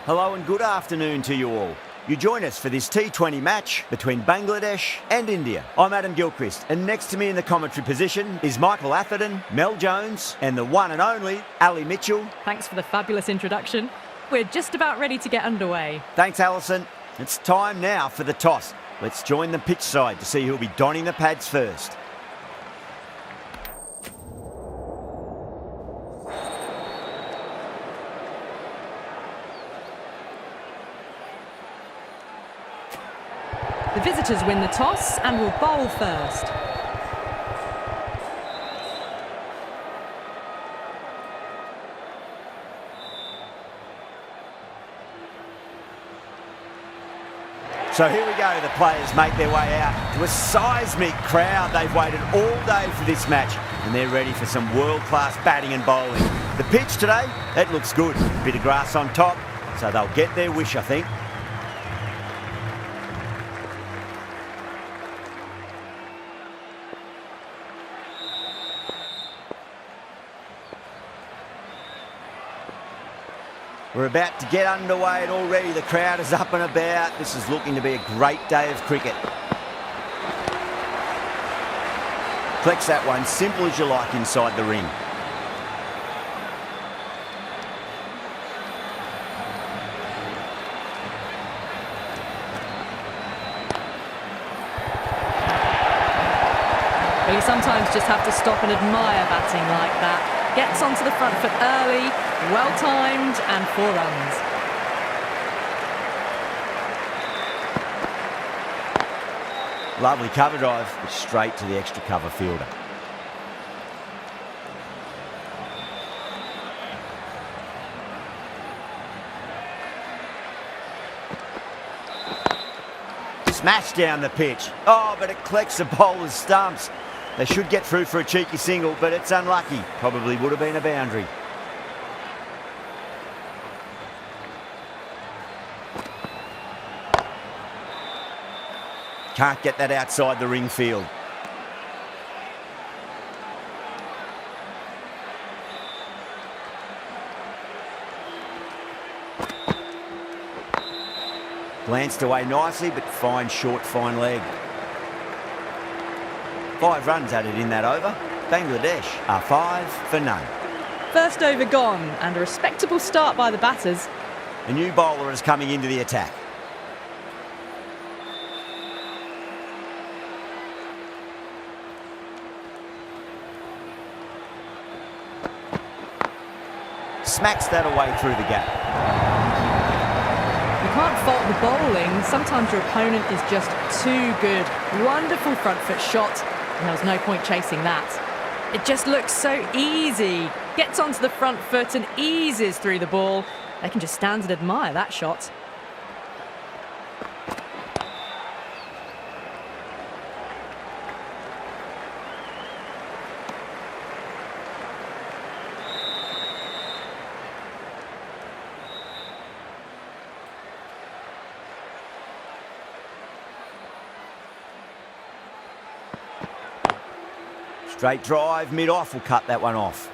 Hello and good afternoon to you all. You join us for this T20 match between Bangladesh and India. I'm Adam Gilchrist, and next to me in the commentary position is Michael Atherton, Mel Jones, and the one and only Ali Mitchell. Thanks for the fabulous introduction. We're just about ready to get underway. Thanks, Alison. It's time now for the toss. Let's join the pitch side to see who'll be donning the pads first. The visitors win the toss and will bowl first. So here we go, the players make their way out to a seismic crowd. They've waited all day for this match and they're ready for some world-class batting and bowling. The pitch today, it looks good. A bit of grass on top, so they'll get their wish, I think. We're about to get underway and already the crowd is up and about. This is looking to be a great day of cricket. Collects that one, simple as you like inside the ring. Well, you sometimes just have to stop and admire batting like that. Gets onto the front foot early, well-timed, and 4 runs. Lovely cover drive, but straight to the extra cover fielder. Smash down the pitch. Oh, but it collects the bowler's stumps. They should get through for a cheeky single, but it's unlucky. Probably would have been a boundary. Can't get that outside the ring field. Glanced away nicely, but fine short, fine leg. 5 runs added in that over. Bangladesh are 5 for none. First over gone, and a respectable start by the batters. A new bowler is coming into the attack. Smacks that away through the gap. You can't fault the bowling. Sometimes your opponent is just too good. Wonderful front foot shot, and there was no point chasing that. It just looks so easy. Gets onto the front foot and eases through the ball. They can just stand and admire that shot. Straight drive, mid-off will cut that one off.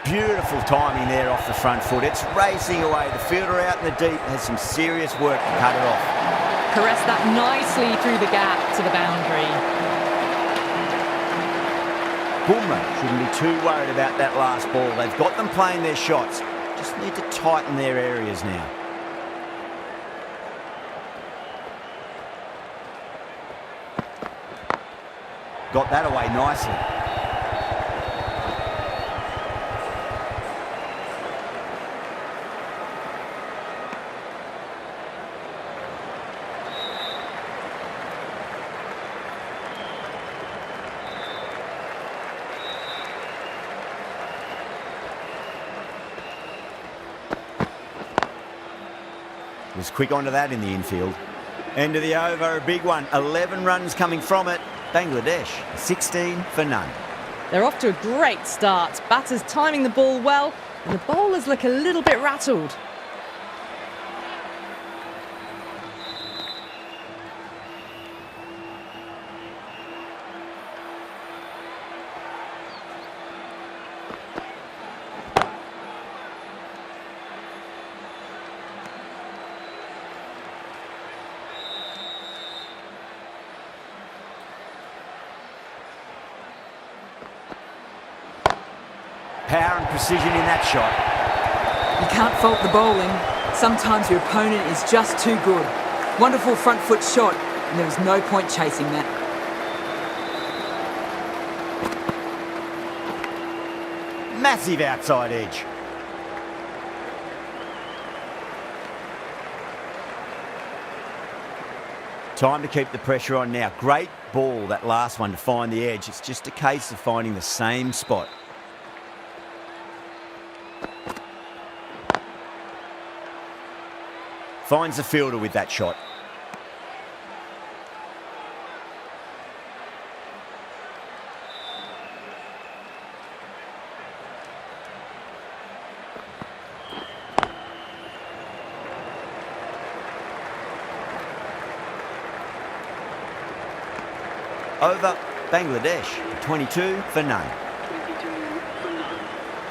Beautiful timing there off the front foot. It's racing away. The fielder out in the deep has some serious work to cut it off. Caress that nicely through the gap to the boundary. Bumrah shouldn't be too worried about that last ball. They've got them playing their shots. Just need to tighten their areas now. Got that away nicely. Was quick onto that in the infield. End of the over, a big one. 11 runs coming from it. Bangladesh, 16 for none. They're off to a great start. Batters timing the ball well, and the bowlers look a little bit rattled. Power and precision in that shot. You can't fault the bowling. Sometimes your opponent is just too good. Wonderful front foot shot, and there was no point chasing that. Massive outside edge. Time to keep the pressure on now. Great ball, that last one, to find the edge. It's just a case of finding the same spot. Finds the fielder with that shot. Over Bangladesh, 22 for none.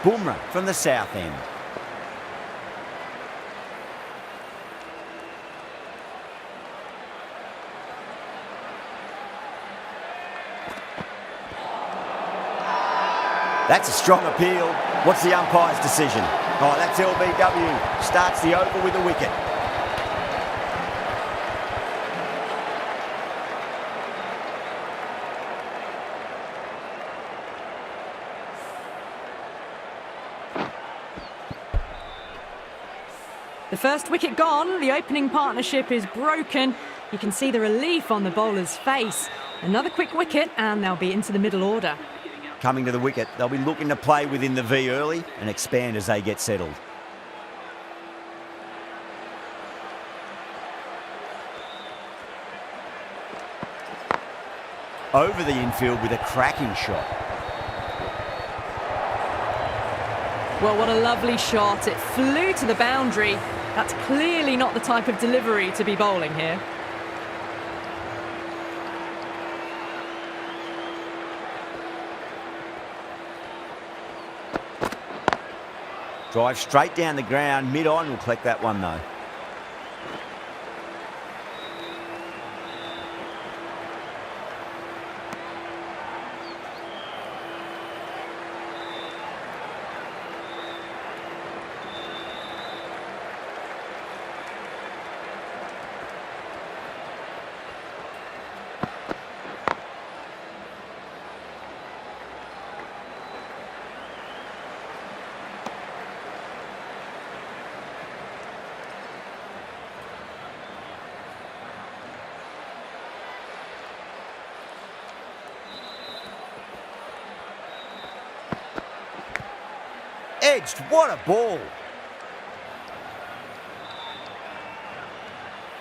Bumrah from the south end. That's a strong appeal. What's the umpire's decision? Oh, that's LBW. Starts the over with a wicket. The first wicket gone, the opening partnership is broken. You can see the relief on the bowler's face. Another quick wicket and they'll be into the middle order. Coming to the wicket, they'll be looking to play within the V early and expand as they get settled. Over the infield with a cracking shot. Well, what a lovely shot. It flew to the boundary. That's clearly not the type of delivery to be bowling here. Drive straight down the ground. Mid-on will collect that one though. Edged, what a ball.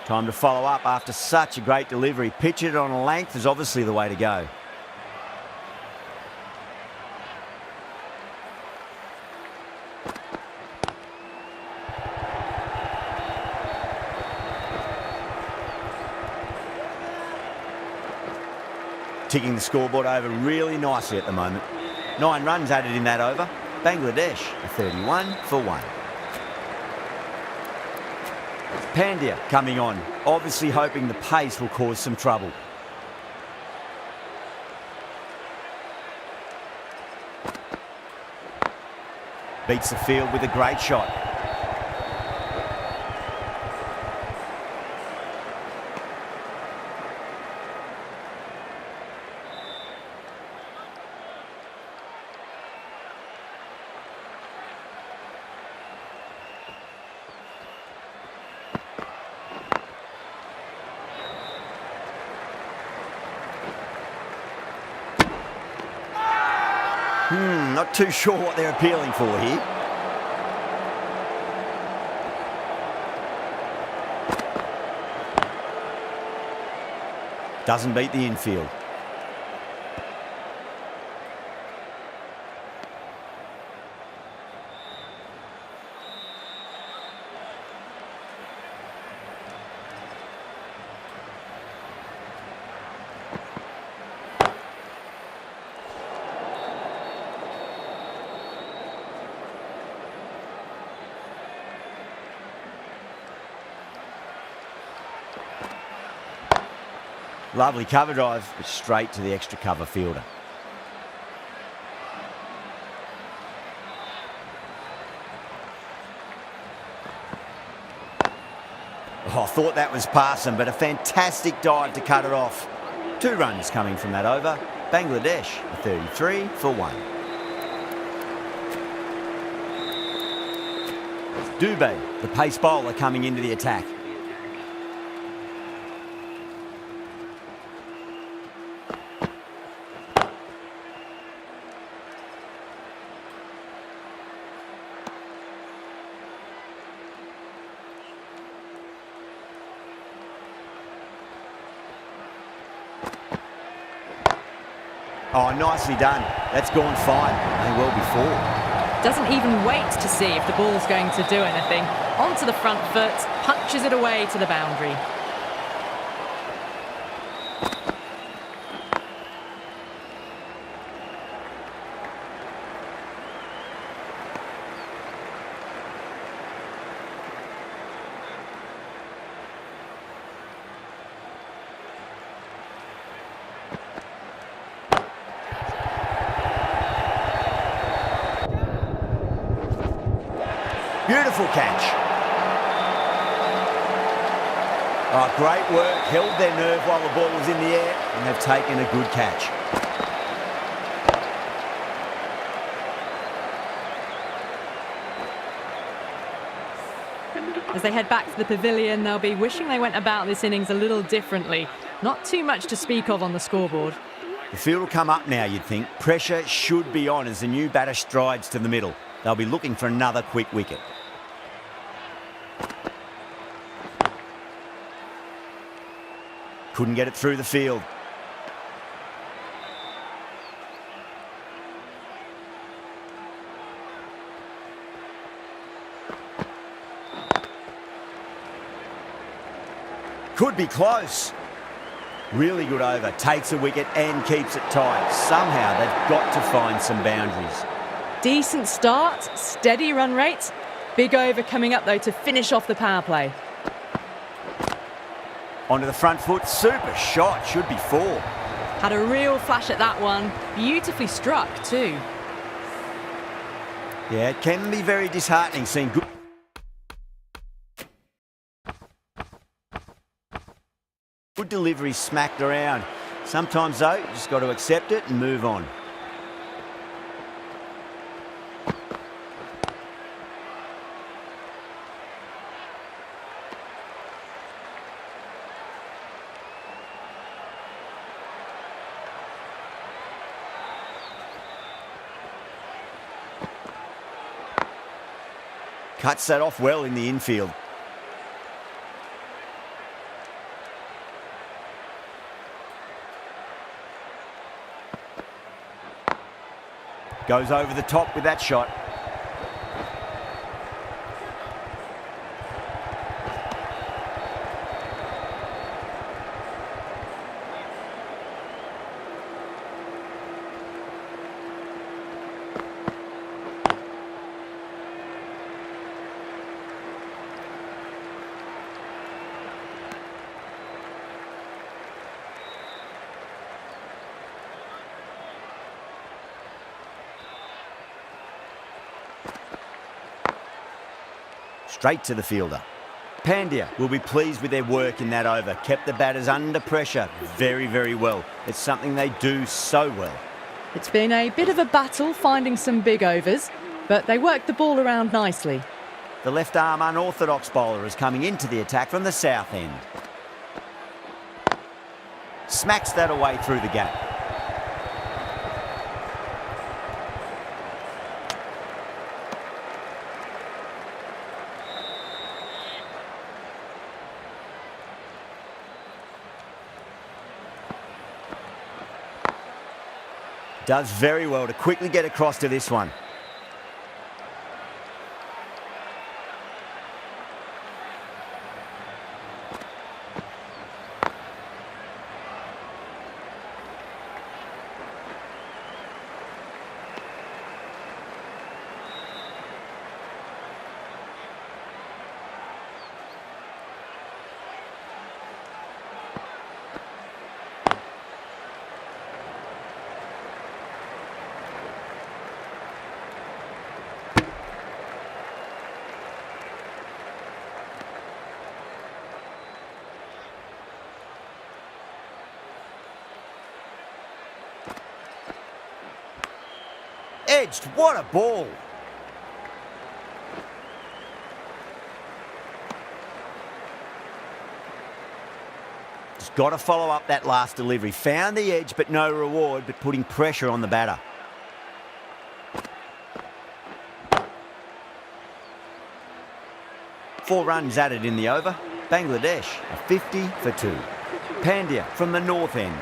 Time to follow up after such a great delivery. Pitch it on a length is obviously the way to go. Ticking the scoreboard over really nicely at the moment. 9 runs added in that over. Bangladesh, a 31 for 1. Pandya coming on, obviously hoping the pace will cause some trouble. Beats the field with a great shot. Not too sure what they're appealing for here. Doesn't beat the infield. Lovely cover drive, but straight to the extra cover fielder. Oh, I thought that was passing, but a fantastic dive to cut it off. 2 runs coming from that over. Bangladesh, a 33 for 1. Dubé, the pace bowler, coming into the attack. Oh, nicely done. That's gone fine. May well be 4. Doesn't even wait to see if the ball's going to do anything. Onto the front foot, punches it away to the boundary. Beautiful catch. Oh, great work. Held their nerve while the ball was in the air, and they've taken a good catch. As they head back to the pavilion, they'll be wishing they went about this innings a little differently. Not too much to speak of on the scoreboard. The field will come up now, you'd think. Pressure should be on as the new batter strides to the middle. They'll be looking for another quick wicket. Couldn't get it through the field. Could be close. Really good over. Takes a wicket and keeps it tight. Somehow they've got to find some boundaries. Decent start, steady run rate. Big over coming up though to finish off the power play. Onto the front foot, super shot, should be 4. Had a real flash at that one. Beautifully struck too. Yeah, it can be very disheartening seeing good delivery smacked around. Sometimes though, you just got to accept it and move on. Cuts that off well in the infield. Goes over the top with that shot. Straight to the fielder. Pandya will be pleased with their work in that over. Kept the batters under pressure very, very well. It's something they do so well. It's been a bit of a battle finding some big overs, but they worked the ball around nicely. The left arm unorthodox bowler is coming into the attack from the south end. Smacks that away through the gap. Does very well to quickly get across to this one. Edged, what a ball. Just got to follow up that last delivery. Found the edge, but no reward, but putting pressure on the batter. Four runs added in the over. Bangladesh, a 50 for 2. Pandya from the north end.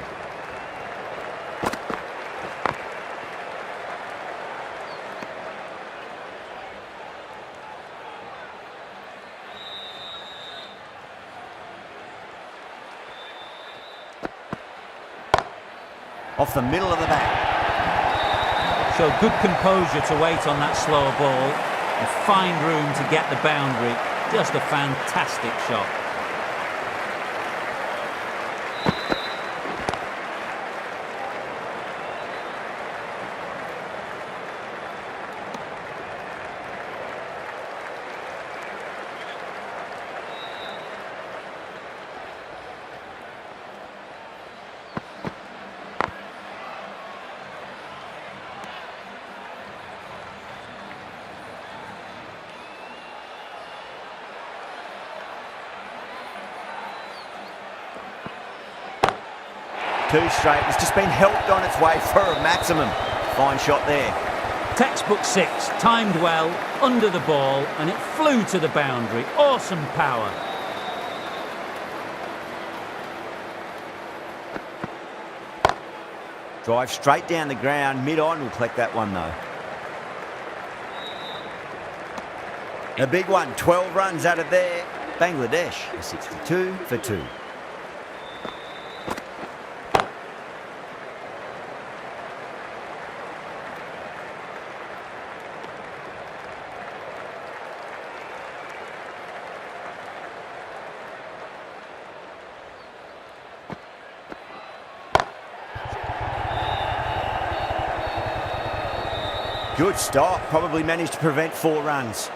Off the middle of the bat. Showed good composure to wait on that slower ball and find room to get the boundary. Just a fantastic shot. Two straight. It's just been helped on its way for a maximum. Fine shot there. Textbook 6, timed well, under the ball, and it flew to the boundary. Awesome power. Drive straight down the ground. Mid-on will collect that one, though. A big one. 12 runs added there. Bangladesh, a 62 for 2. Good stop. Probably managed to prevent 4 runs.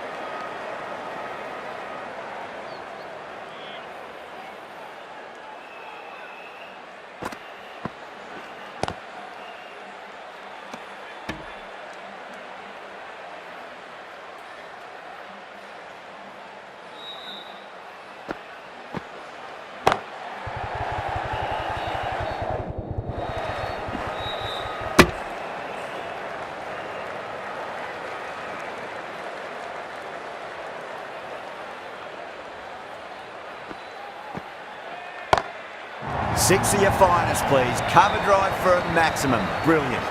Six of your finest, please. Cover drive for a maximum. Brilliant.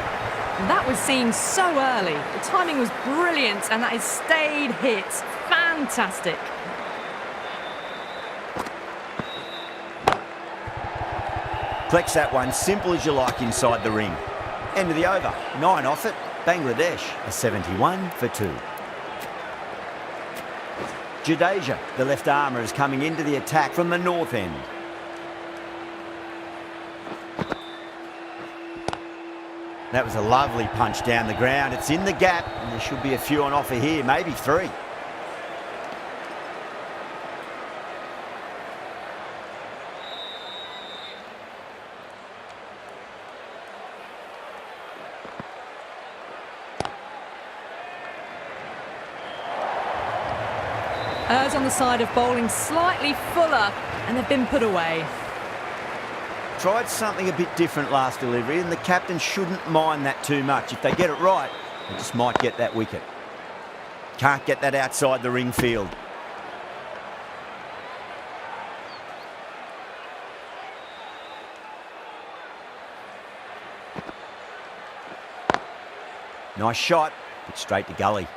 That was seen so early. The timing was brilliant, and that is stayed hits. Fantastic. Flex that one, simple as you like inside the ring. End of the over. 9 off it. Bangladesh, a 71 for 2. Jadeja, the left armour, is coming into the attack from the north end. That was a lovely punch down the ground. It's in the gap, and there should be a few on offer here, maybe 3. Errs on the side of bowling slightly fuller, and they've been put away. Tried something a bit different last delivery, and the captain shouldn't mind that too much. If they get it right, they just might get that wicket. Can't get that outside the ring field. Nice shot, but straight to gully.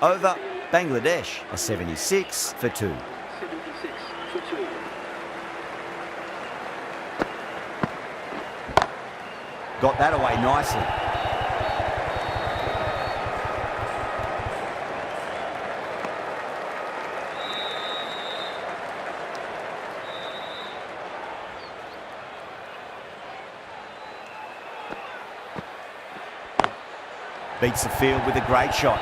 Over, Bangladesh, a 76 for 2. 76 for 2. Got that away nicely. beats the field with a great shot.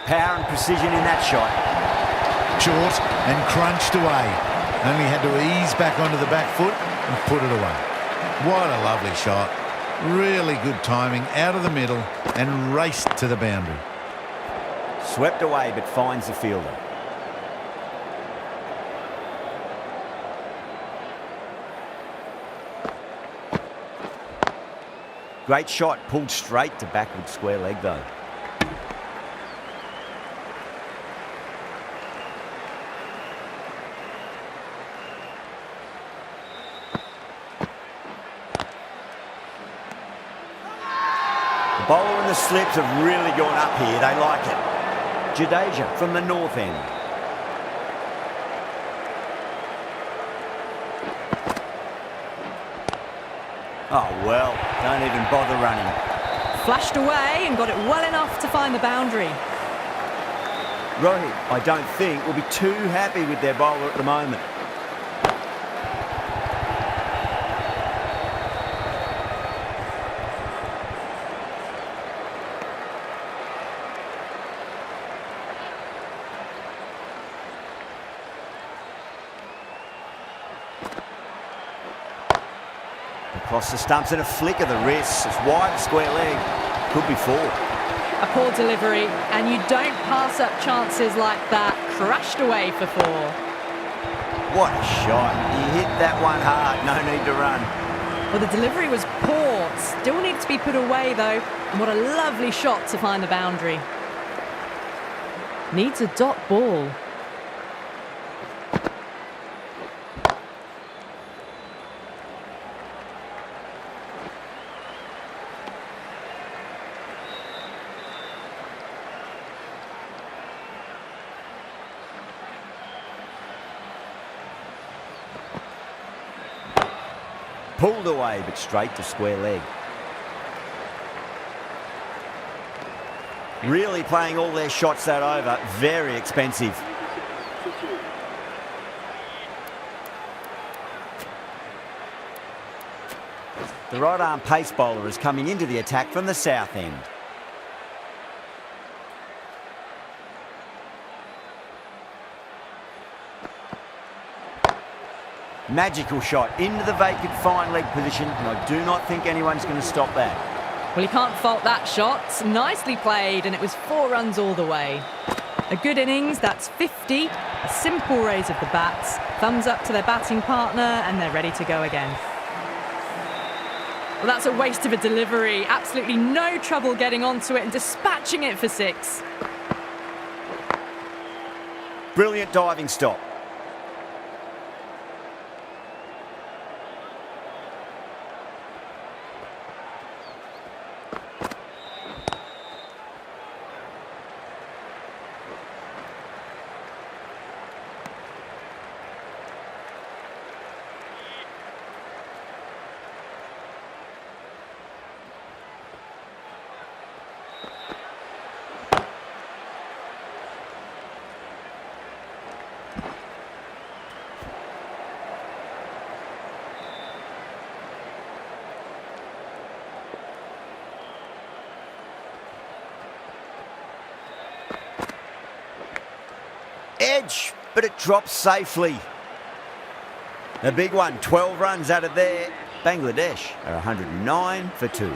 Power and precision in that shot. Short and crunched away. Only had to ease back onto the back foot and put it away. What a lovely shot. Really good timing out of the middle and raced to the boundary. Swept away but finds the fielder. Great shot, pulled straight to backward square leg though. The bowler and the slips have really gone up here. They like it. Jadeja from the north end. Oh, well, don't even bother running. Flashed away and got it well enough to find the boundary. Rohit, I don't think, will be too happy with their bowler at the moment. Across the stumps and a flick of the wrist. It's wide, square leg. Could be four. A poor delivery, and you don't pass up chances like that. Crashed away for four. What a shot. He hit that one hard. No need to run. Well, the delivery was poor. Still needs to be put away, though. And what a lovely shot to find the boundary. Needs a dot ball. Pulled away, but straight to square leg. Really playing all their shots that over. Very expensive. The right arm pace bowler is coming into the attack from the south end. Magical shot into the vacant fine leg position, and I do not think anyone's going to stop that. Well, you can't fault that shot. Nicely played, and it was 4 runs all the way. A good innings, that's 50. A simple raise of the bats. Thumbs up to their batting partner, and they're ready to go again. Well, that's a waste of a delivery. Absolutely no trouble getting onto it and dispatching it for 6. Brilliant diving stop. Edge, but it drops safely. A big one, 12 runs out of there. Bangladesh are 109 for 2.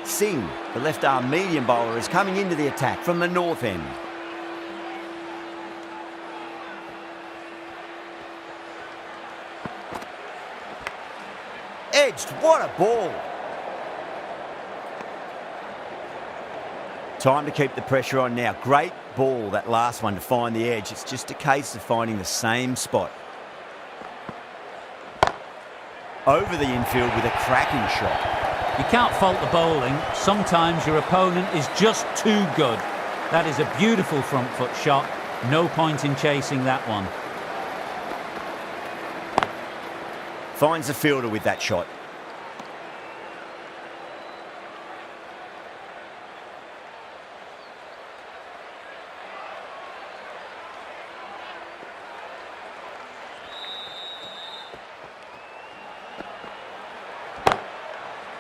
Singh, the left arm medium bowler, is coming into the attack from the north end. Edged, what a ball. Time to keep the pressure on now. Great ball, that last one, to find the edge. It's just a case of finding the same spot. Over the infield with a cracking shot. You can't fault the bowling. Sometimes your opponent is just too good. That is a beautiful front foot shot. No point in chasing that one. Finds the fielder with that shot.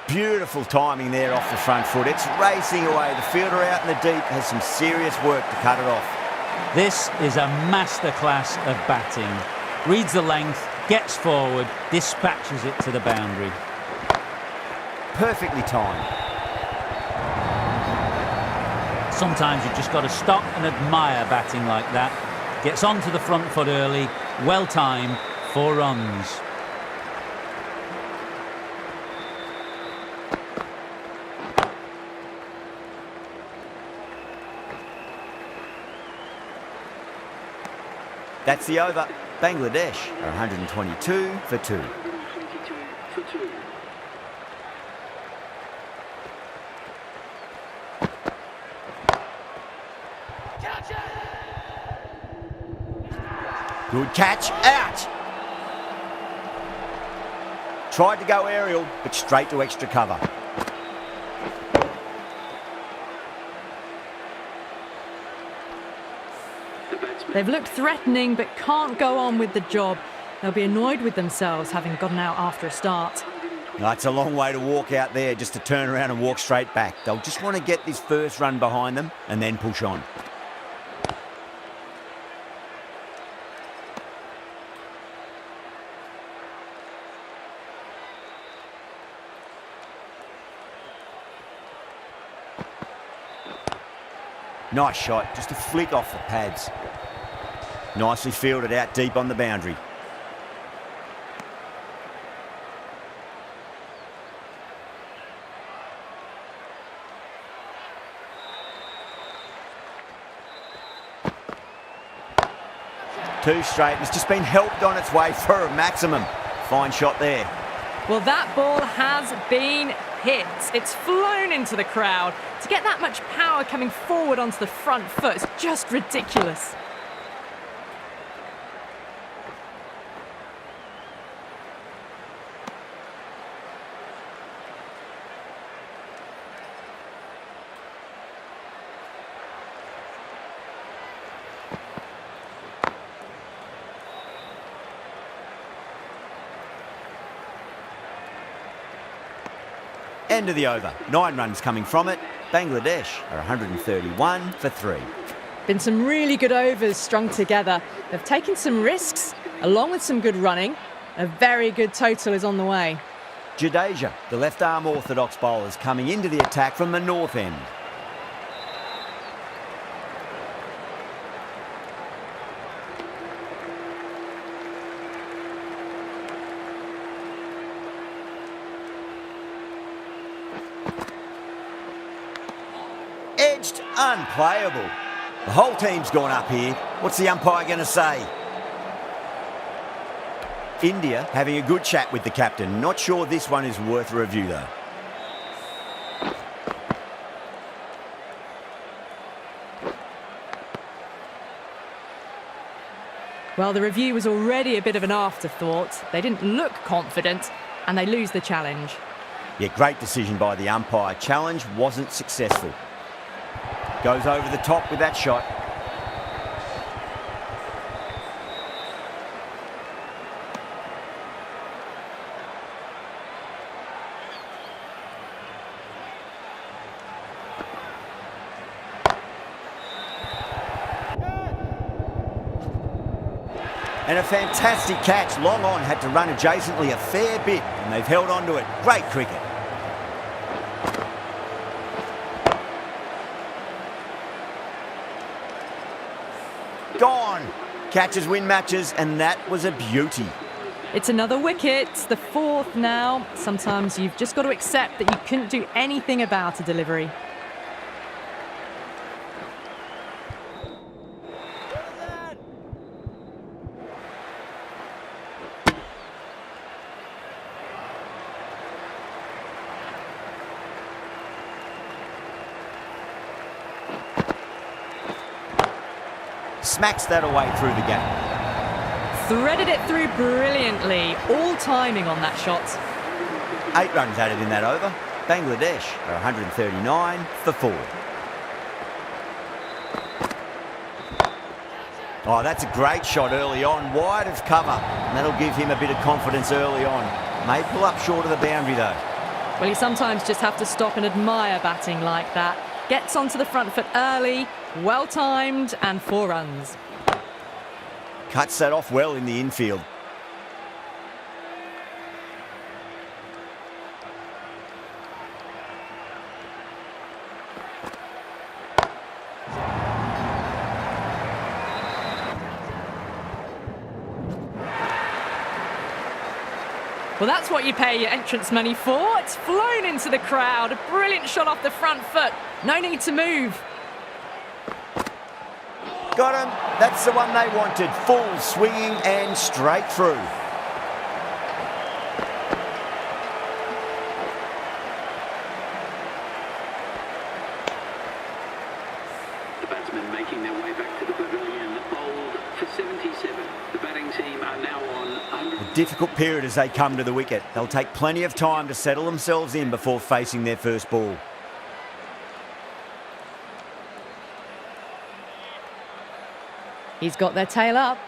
Beautiful timing there off the front foot. It's racing away. The fielder out in the deep has some serious work to cut it off. This is a masterclass of batting. Reads the length, gets forward, dispatches it to the boundary. Perfectly timed. Sometimes you've just got to stop and admire batting like that. Gets onto the front foot early, well timed, 4 runs. That's the over. Bangladesh are 122 for 2. 22 for 2. Good catch, out! Tried to go aerial, but straight to extra cover. They've looked threatening but can't go on with the job. They'll be annoyed with themselves having gotten out after a start. No, it's a long way to walk out there just to turn around and walk straight back. They'll just want to get this first run behind them and then push on. Nice shot, just a flick off the pads. Nicely fielded out deep on the boundary. Two straight, and it's just been helped on its way for a maximum. Fine shot there. Well, that ball has been hit. It's flown into the crowd. To get that much power coming forward onto the front foot is just ridiculous. End of the over. 9 runs coming from it. Bangladesh are 131 for 3. Been some really good overs strung together. They've taken some risks, along with some good running. A very good total is on the way. Jadeja, the left-arm orthodox bowler, is coming into the attack from the north end. Edged, unplayable. The whole team's gone up here. What's the umpire going to say? India having a good chat with the captain. Not sure this one is worth a review though. Well, the review was already a bit of an afterthought. They didn't look confident, and they lose the challenge. Yeah, great decision by the umpire. Challenge wasn't successful. Goes over the top with that shot. And a fantastic catch. Long on had to run adjacently a fair bit, and they've held on to it. Great cricket. Gone. Catches win matches, and that was a beauty. It's another wicket, the 4th now. Sometimes you've just got to accept that you couldn't do anything about a delivery. Smacks that away through the gap. threaded it through brilliantly. All timing on that shot. 8 runs added in that over. Bangladesh are 139 for 4. Oh, that's a great shot early on, wide of cover. And that'll give him a bit of confidence early on. May pull up short of the boundary though. Well, you sometimes just have to stop and admire batting like that. Gets onto the front foot early, well timed, and 4 runs. Cuts that off well in the infield. Well, that's what you pay your entrance money for. It's flown into the crowd. A brilliant shot off the front foot. No need to move. Got him. That's the one they wanted. Full swinging and straight through. The batsmen making their way back to the pavilion, bowled for 77. The batting team are now on 100. A difficult period as they come to the wicket. They'll take plenty of time to settle themselves in before facing their first ball. He's got their tail up.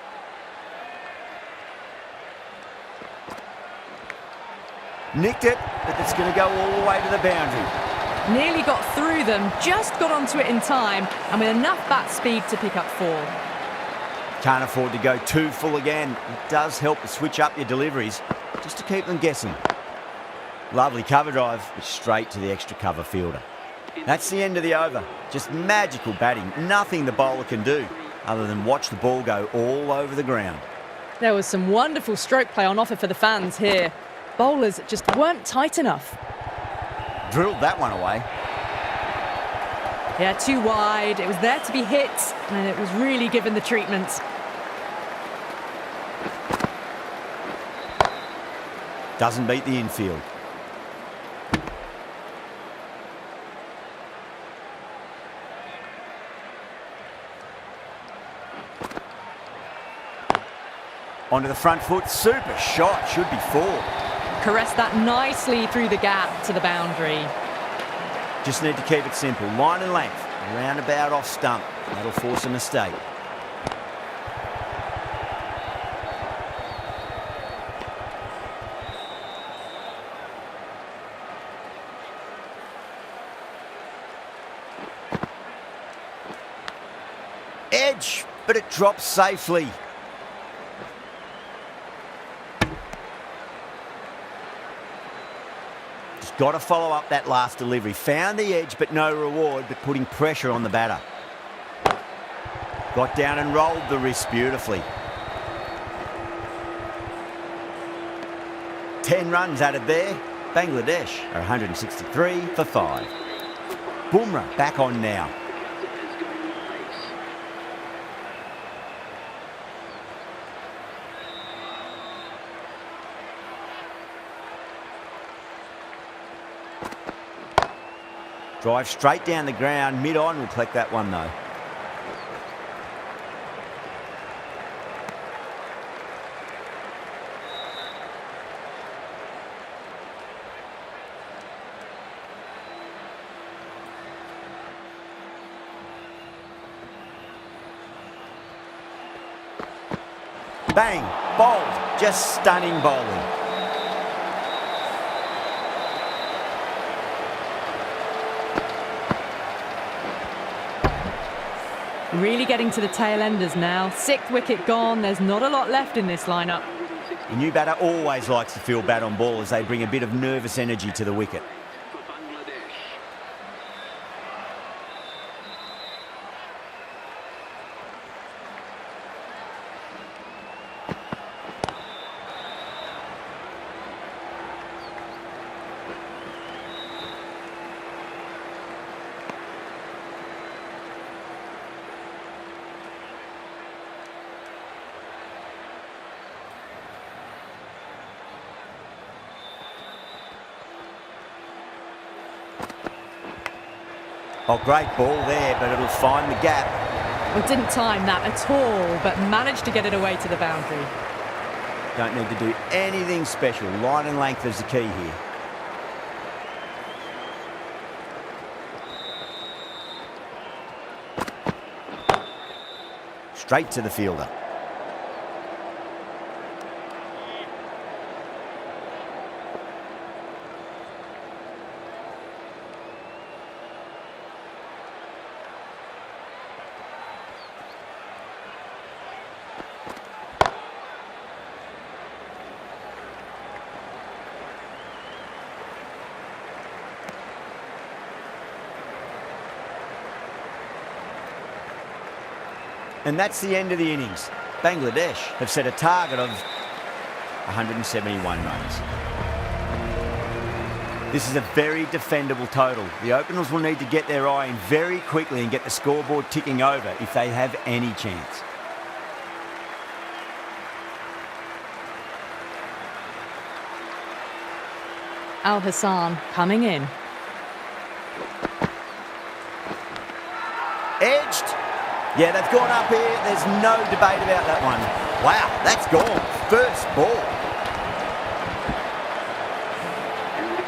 Nicked it, but it's going to go all the way to the boundary. Nearly got through them, just got onto it in time, and with enough bat speed to pick up 4. Can't afford to go too full again. It does help to switch up your deliveries, just to keep them guessing. Lovely cover drive, but straight to the extra cover fielder. That's the end of the over. Just magical batting. Nothing the bowler can do other than watch the ball go all over the ground. There was some wonderful stroke play on offer for the fans here. Bowlers just weren't tight enough. Drilled that one away. Yeah, too wide. It was there to be hit, and it was really given the treatment. Doesn't beat the infield. Onto the front foot, super shot, should be 4. Caressed that nicely through the gap to the boundary. Just need to keep it simple, line and length, roundabout off stump. That'll force a mistake. Edge, but it drops safely. Got to follow up that last delivery. Found the edge, but no reward, but putting pressure on the batter. Got down and rolled the wrist beautifully. 10 runs added there. Bangladesh are 163 for 5. Bumrah back on now. Drive straight down the ground, mid-on, will collect that one though. Bang, bowled, just stunning bowling. Really getting to the tail enders now. 6th wicket gone. There's not a lot left in this lineup. The new batter always likes to feel bat on ball as they bring a bit of nervous energy to the wicket. For Bangladesh. Oh, great ball there, but it'll find the gap. Well, didn't time that at all, but managed to get it away to the boundary. Don't need to do anything special. Line and length is the key here. Straight to the fielder. And that's the end of the innings. Bangladesh have set a target of 171 runs. This is a very defendable total. The openers will need to get their eye in very quickly and get the scoreboard ticking over if they have any chance. Al Hassan coming in. Edged. Yeah, they've gone up here. There's no debate about that one. Wow, that's gone. First ball.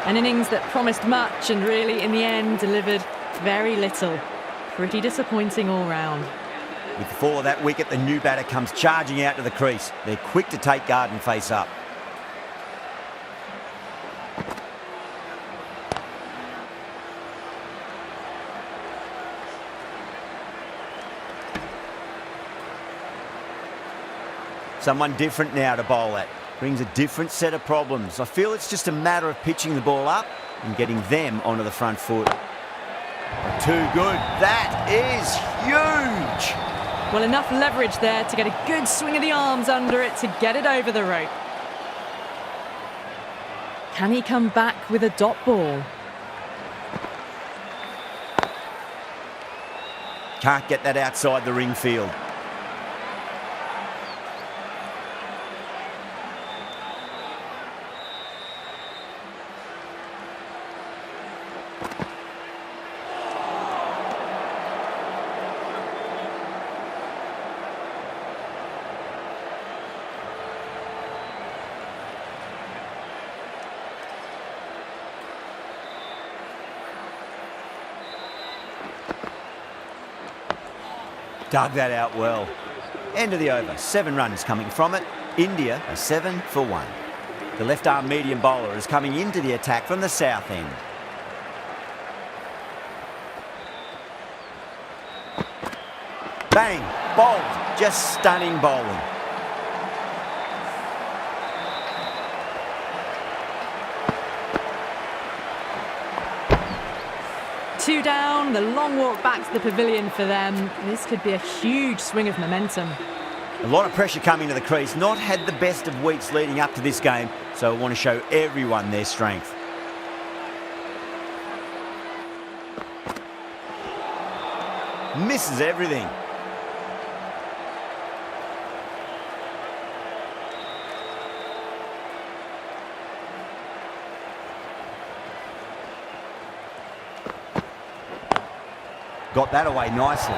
An innings that promised much and really, in the end, delivered very little. Pretty disappointing all round. With the fall of that wicket, the new batter comes charging out to the crease. They're quick to take guard and face up. Someone different now to bowl at. Brings a different set of problems. I feel it's just a matter of pitching the ball up and getting them onto the front foot. Too good. That is huge. Well, enough leverage there to get a good swing of the arms under it to get it over the rope. Can he come back with a dot ball? Can't get that outside the ring field. Dug that out well. End of the over. 7 runs coming from it. India are 7 for 1. The left-arm medium bowler is coming into the attack from the south end. Bang! Bowled. Just stunning bowling. Two down, the long walk back to the pavilion for them. This could be a huge swing of momentum. A lot of pressure coming to the crease. Not had the best of weeks leading up to this game, so I want to show everyone their strength. Misses everything. Got that away nicely.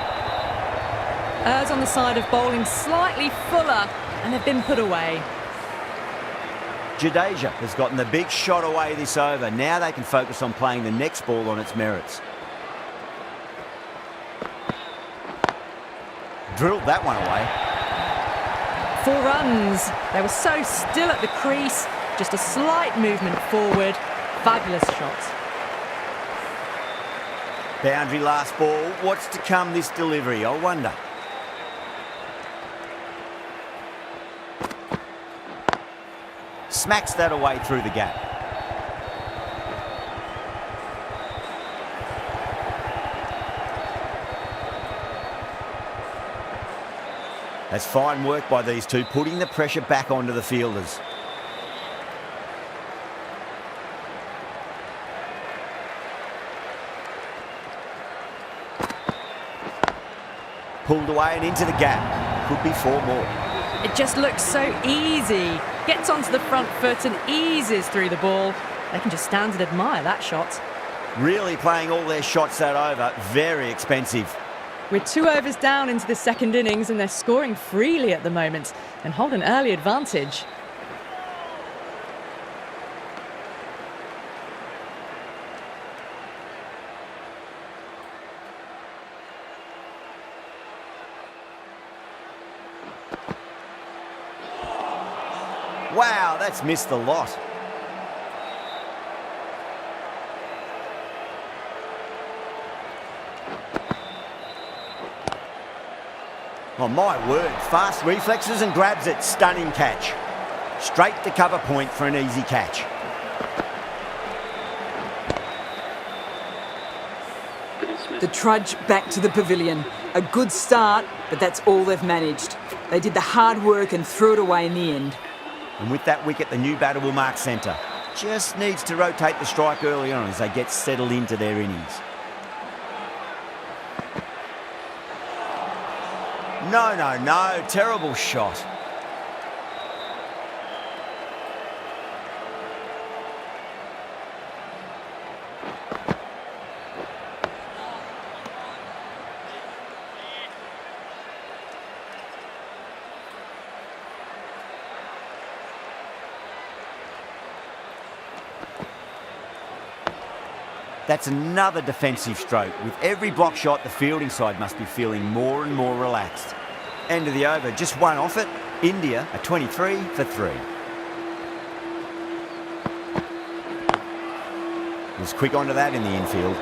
Errs on the side of bowling slightly fuller and have been put away. Jadeja has gotten the big shot away this over. Now they can focus on playing the next ball on its merits. Drilled that one away. 4 runs. They were so still at the crease. Just a slight movement forward. Fabulous shot. Boundary last ball. What's to come this delivery, I wonder. Smacks that away through the gap. That's fine work by these two, putting the pressure back onto the fielders. Pulled away and into the gap. Could be 4 more. It just looks so easy. Gets onto the front foot and eases through the ball. They can just stand and admire that shot. Really playing all their shots that over. Very expensive. We're 2 overs down into the second innings and they're scoring freely at the moment and hold an early advantage. Wow, that's missed the lot. Oh, my word. Fast reflexes and grabs it. Stunning catch. Straight to cover point for an easy catch. The trudge back to the pavilion. A good start, but that's all they've managed. They did the hard work and threw it away in the end. And with that wicket, the new batter will mark centre. Just needs to rotate the strike early on as they get settled into their innings. No, no, no. Terrible shot. That's another defensive stroke. With every block shot, the fielding side must be feeling more and more relaxed. End of the over, just one off it. India are 23 for 3. Was quick onto that in the infield.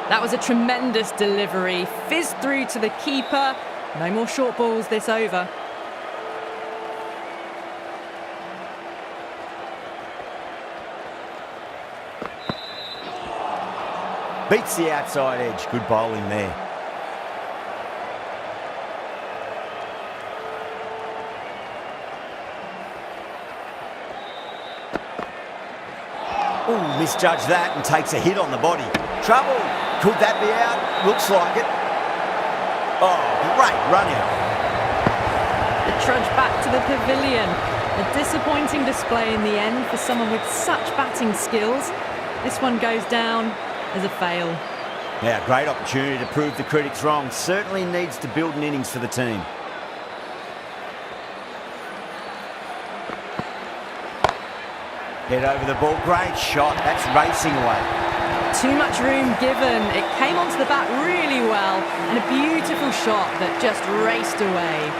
That was a tremendous delivery. Fizzed through to the keeper. No more short balls this over. Beats the outside edge. Good bowling there. Ooh, misjudged that and takes a hit on the body. Trouble. Could that be out? Looks like it. Oh, great run out. The trudge back to the pavilion. A disappointing display in the end for someone with such batting skills. This one goes down as a fail. Yeah, great opportunity to prove the critics wrong. Certainly needs to build an innings for the team. Head over the ball. Great shot. That's racing away. Too much room given. It came onto the bat really well and a beautiful shot that just raced away.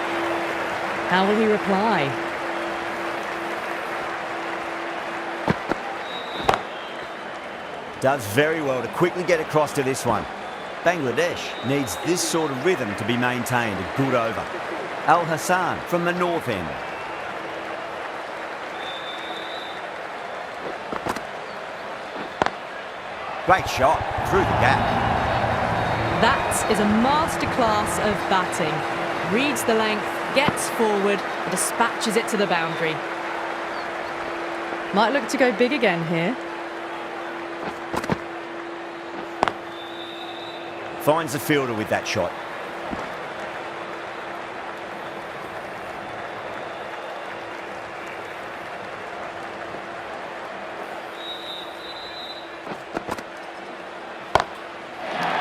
How will he reply? Does very well to quickly get across to this one. Bangladesh needs this sort of rhythm to be maintained. A good over. Al Hassan from the north end. Great shot through the gap. That is a masterclass of batting. Reads the length, gets forward, and dispatches it to the boundary. Might look to go big again here. Finds the fielder with that shot.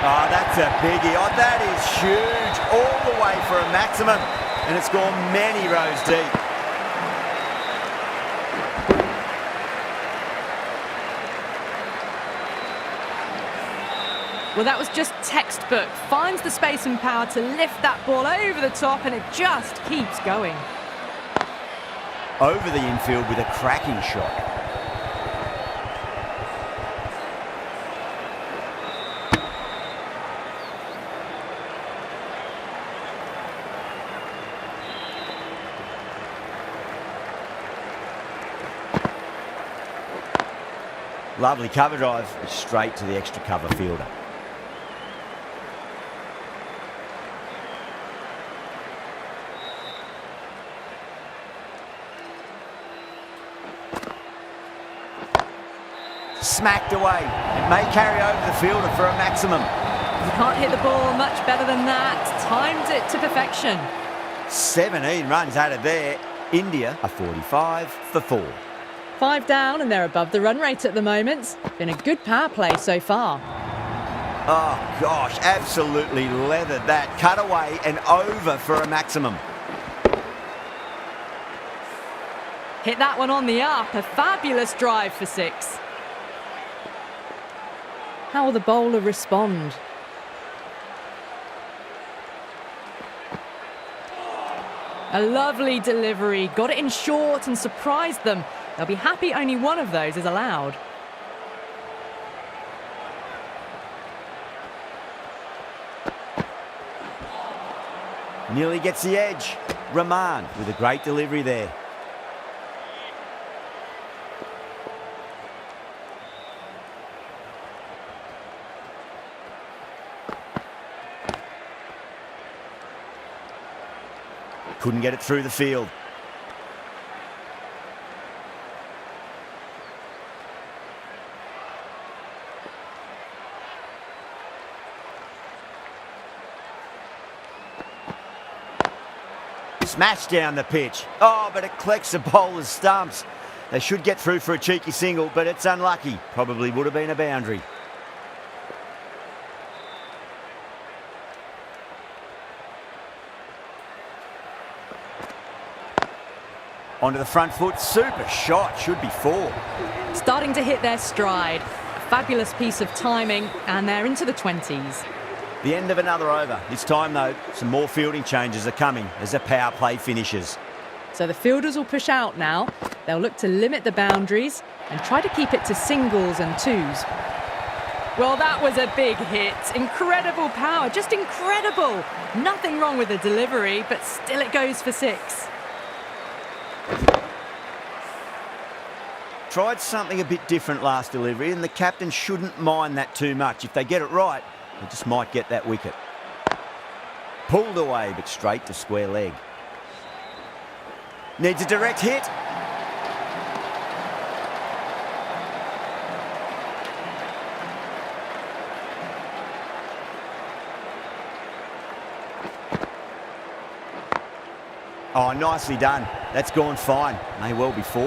Oh, that's a biggie. Oh, that is huge. All the way for a maximum. And it's gone many rows deep. Well, that was just textbook. Finds the space and power to lift that ball over the top, and it just keeps going. Over the infield with a cracking shot. Lovely cover drive, straight to the extra cover fielder. Smacked away. It may carry over the fielder for a maximum. You can't hit the ball much better than that. Timed it to perfection. 17 runs added there. India are 45 for 4. 5 down and they're above the run rate at the moment. Been a good power play so far. Oh, gosh, absolutely leathered that. Cut away and over for a maximum. Hit that one on the up. A fabulous drive for 6. How will the bowler respond? A lovely delivery. Got it in short and surprised them. They'll be happy only one of those is allowed. Nearly gets the edge. Rahman with a great delivery there. Couldn't get it through the field. Smashed down the pitch. Oh, but it collects the bowler's stumps. They should get through for a cheeky single, but it's unlucky. Probably would have been a boundary. Onto the front foot, super shot, should be 4. Starting to hit their stride. A fabulous piece of timing, and they're into the 20s. The end of another over. This time, though, some more fielding changes are coming as the power play finishes. So the fielders will push out now. They'll look to limit the boundaries and try to keep it to singles and 2s. Well, that was a big hit. Incredible power, just incredible. Nothing wrong with the delivery, but still it goes for 6. Tried something a bit different last delivery, and the captain shouldn't mind that too much. If they get it right, they just might get that wicket. Pulled away, but straight to square leg. Needs a direct hit. Oh, nicely done. That's gone fine. May well be 4.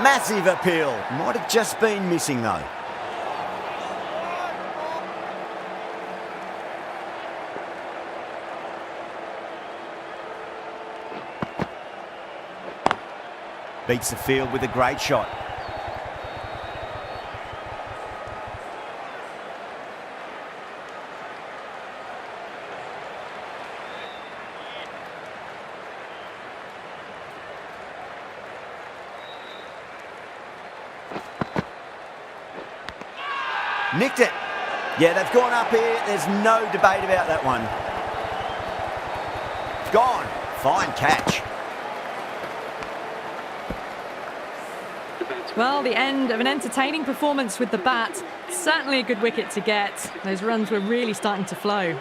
Massive appeal. Might have just been missing, though. Beats the field with a great shot. Nicked it. Yeah, they've gone up here. There's no debate about that one. Gone. Fine catch. Well, the end of an entertaining performance with the bat. Certainly a good wicket to get. Those runs were really starting to flow.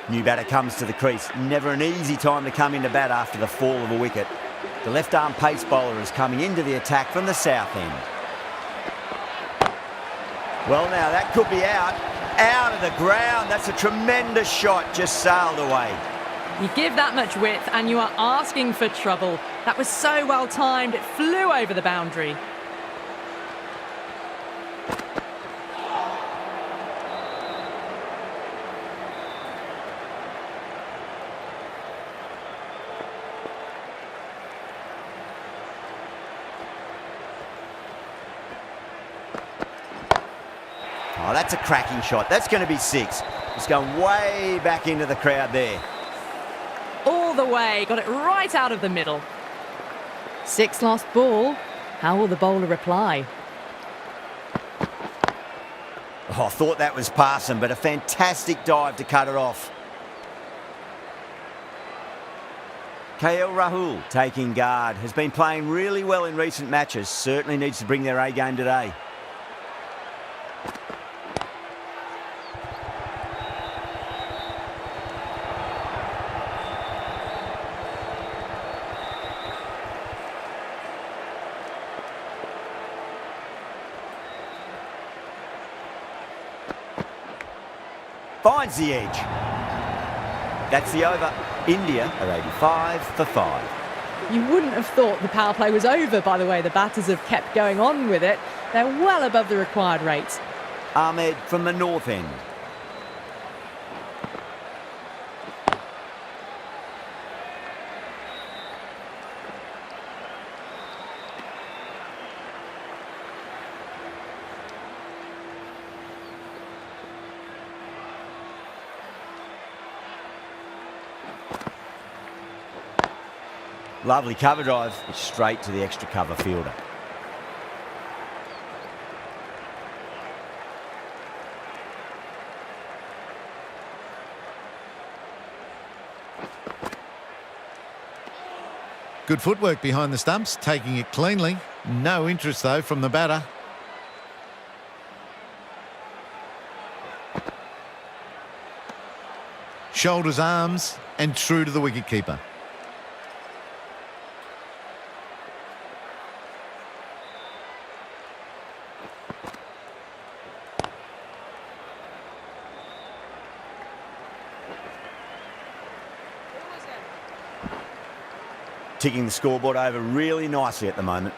New batter comes to the crease. Never an easy time to come into bat after the fall of a wicket. The left-arm pace bowler is coming into the attack from the south end. Well, now, that could be out. Out of the ground. That's a tremendous shot. Just sailed away. You give that much width and you are asking for trouble. That was so well timed. It flew over the boundary. Oh, that's a cracking shot. That's going to be 6. It's going way back into the crowd there. All the way. Got it right out of the middle. 6 lost ball. How will the bowler reply? Oh, I thought that was passing, but a fantastic dive to cut it off. KL Rahul taking guard. Has been playing really well in recent matches. Certainly needs to bring their A game today. Finds the edge. That's the over. India are 85 for 5. You wouldn't have thought the power play was over by the way the batters have kept going on with it. They're well above the required rate. Ahmed from the north end. Lovely cover drive, straight to the extra cover fielder. Good footwork behind the stumps, taking it cleanly. No interest, though, from the batter. Shoulders, arms, and true to the wicketkeeper. Ticking the scoreboard over really nicely at the moment.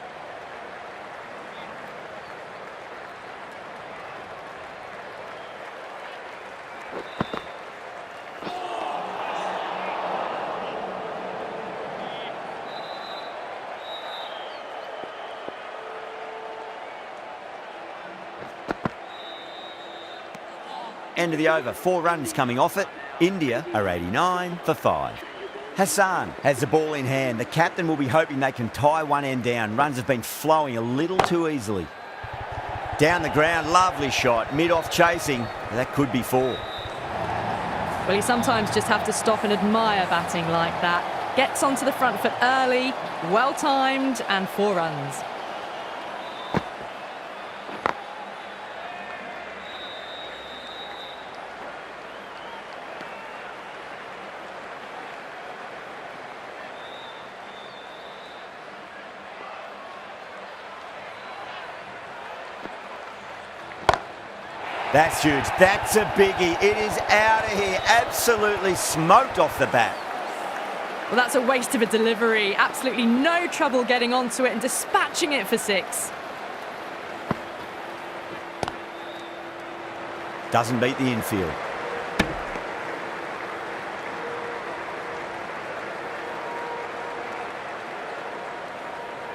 End of the over, 4 runs coming off it. India are 89 for 5. Hassan has the ball in hand. The captain will be hoping they can tie one end down. Runs have been flowing a little too easily. Down the ground, lovely shot. Mid-off chasing. That could be 4. Well, you sometimes just have to stop and admire batting like that. Gets onto the front foot early, well-timed, and 4 runs. That's huge. That's a biggie. It is out of here. Absolutely smoked off the bat. Well, that's a waste of a delivery. Absolutely no trouble getting onto it and dispatching it for 6. Doesn't beat the infield.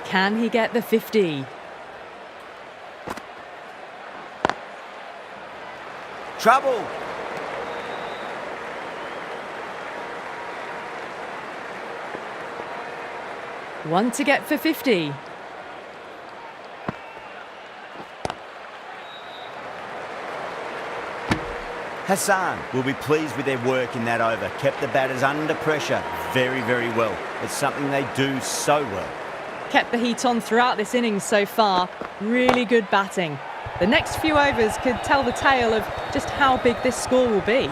Can he get the 50? Trouble. One to get for 50. Hassan will be pleased with their work in that over. Kept the batters under pressure very, very well. It's something they do so well. Kept the heat on throughout this innings so far. Really good batting. The next few overs could tell the tale of just how big this score will be.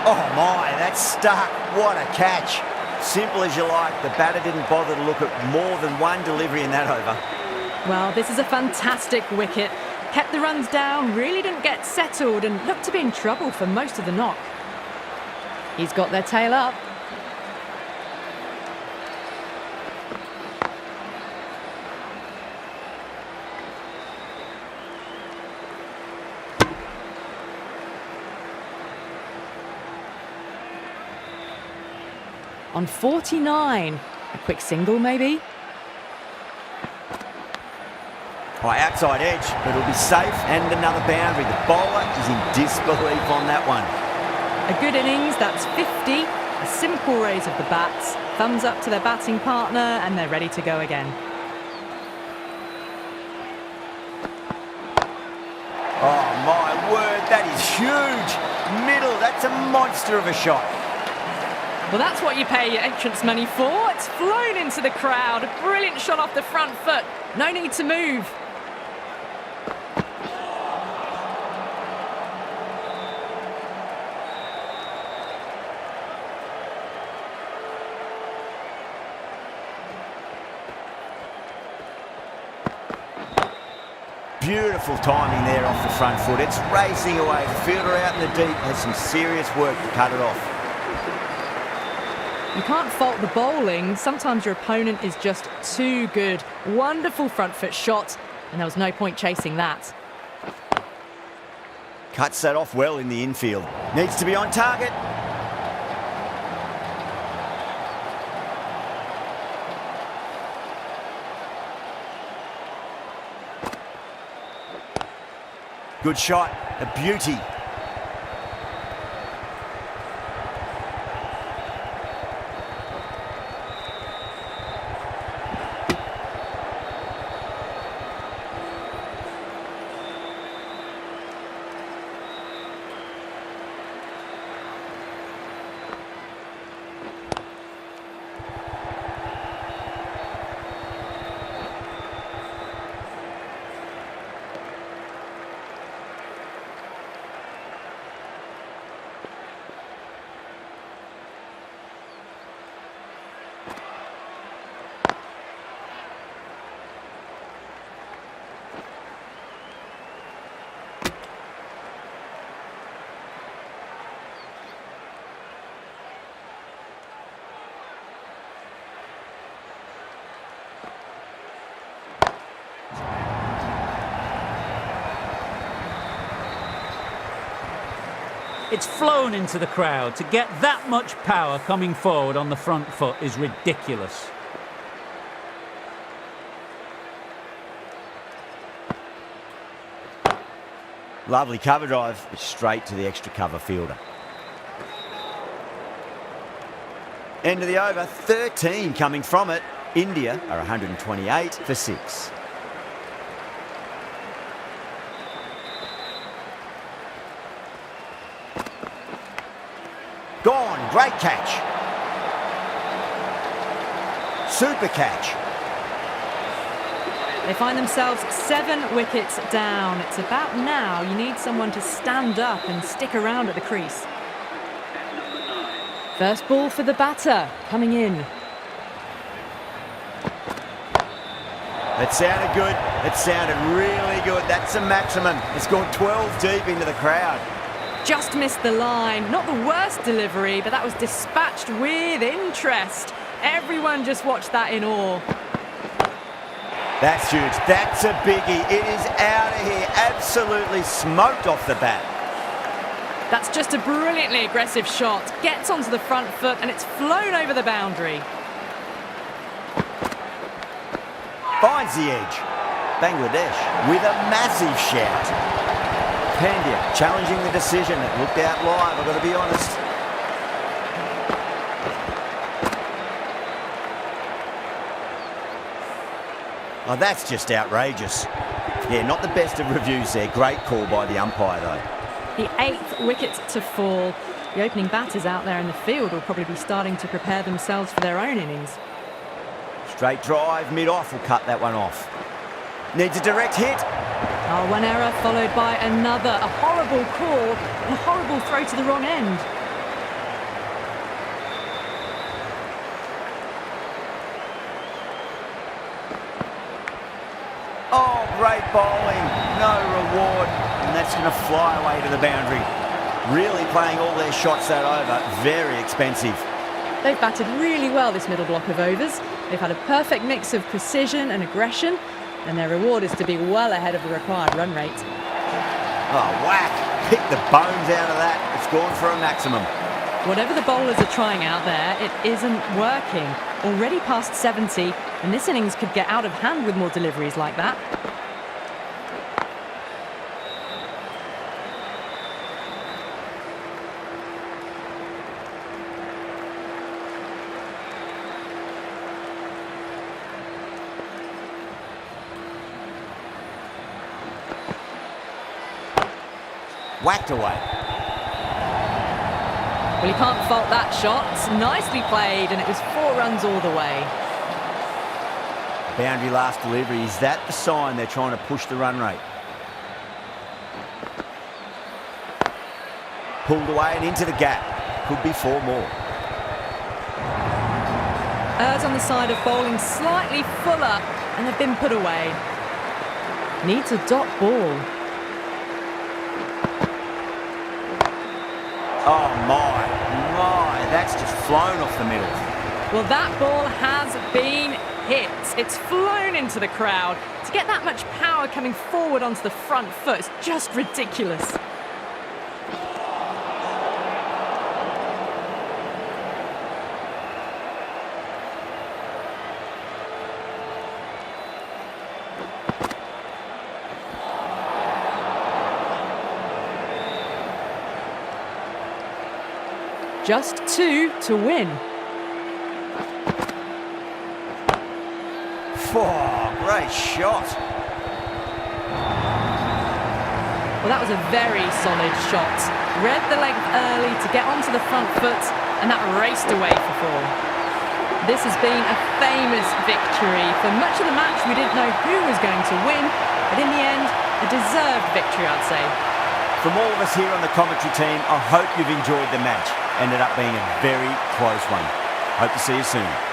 Oh my, that's stuck. What a catch. Simple as you like. The batter didn't bother to look at more than one delivery in that over. Well, this is a fantastic wicket. Kept the runs down, really didn't get settled and looked to be in trouble for most of the knock. He's got their tail up. On 49. A quick single, maybe? Oh, outside edge, but it'll be safe and another boundary. The bowler is in disbelief on that one. A good innings, that's 50. A simple raise of the bats. Thumbs up to their batting partner and they're ready to go again. Oh, my word, that is huge. Middle, that's a monster of a shot. Well, that's what you pay your entrance money for. It's flown into the crowd. A brilliant shot off the front foot. No need to move. Beautiful timing there off the front foot. It's racing away. The fielder out in the deep has some serious work to cut it off. You can't fault the bowling. Sometimes your opponent is just too good. Wonderful front foot shot, and there was no point chasing that. Cuts that off well in the infield. Needs to be on target. Good shot, a beauty. It's flown into the crowd. To get that much power coming forward on the front foot is ridiculous. Lovely cover drive, straight to the extra cover fielder. End of the over, 13 coming from it. India are 128 for 6. Gone, great catch. Super catch. They find themselves 7 wickets down. It's about now you need someone to stand up and stick around at the crease. First ball for the batter, coming in. It sounded good. It sounded really good. That's a maximum. It's gone 12 deep into the crowd. Just missed the line. Not the worst delivery, but that was dispatched with interest. Everyone just watched that in awe. That's huge. That's a biggie. It is out of here. Absolutely smoked off the bat. That's just a brilliantly aggressive shot. Gets onto the front foot and it's flown over the boundary. Finds the edge. Bangladesh with a massive shout. Pandya challenging the decision. It looked out live, I've got to be honest. Oh, that's just outrageous. Yeah, not the best of reviews there. Great call by the umpire, though. The 8th wicket to fall. The opening batters out there in the field will probably be starting to prepare themselves for their own innings. Straight drive, mid-off will cut that one off. Needs a direct hit. Oh, one error followed by another. A horrible call and a horrible throw to the wrong end. Oh, great bowling. No reward. And that's going to fly away to the boundary. Really playing all their shots that over. Very expensive. They've batted really well this middle block of overs. They've had a perfect mix of precision and aggression, and their reward is to be well ahead of the required run rate. Oh, whack. Pick the bones out of that. It's gone for a maximum. Whatever the bowlers are trying out there, it isn't working. Already past 70, and this innings could get out of hand with more deliveries like that. Whacked away. Well, you can't fault that shot. Nicely played, and it was 4 runs all the way. Boundary last delivery. Is that the sign they're trying to push the run rate? Pulled away and into the gap. Could be 4 more. Errs on the side of bowling slightly fuller, and they've been put away. Needs a dot ball. Oh my, that's just flown off the middle. Well, that ball has been hit. It's flown into the crowd. To get that much power coming forward onto the front foot is just ridiculous. Just 2 to win. Oh, great shot. Well, that was a very solid shot. Read the length early to get onto the front foot, and that raced away for 4. This has been a famous victory. For much of the match, we didn't know who was going to win, but in the end, a deserved victory, I'd say. From all of us here on the commentary team, I hope you've enjoyed the match. Ended up being a very close one. Hope to see you soon.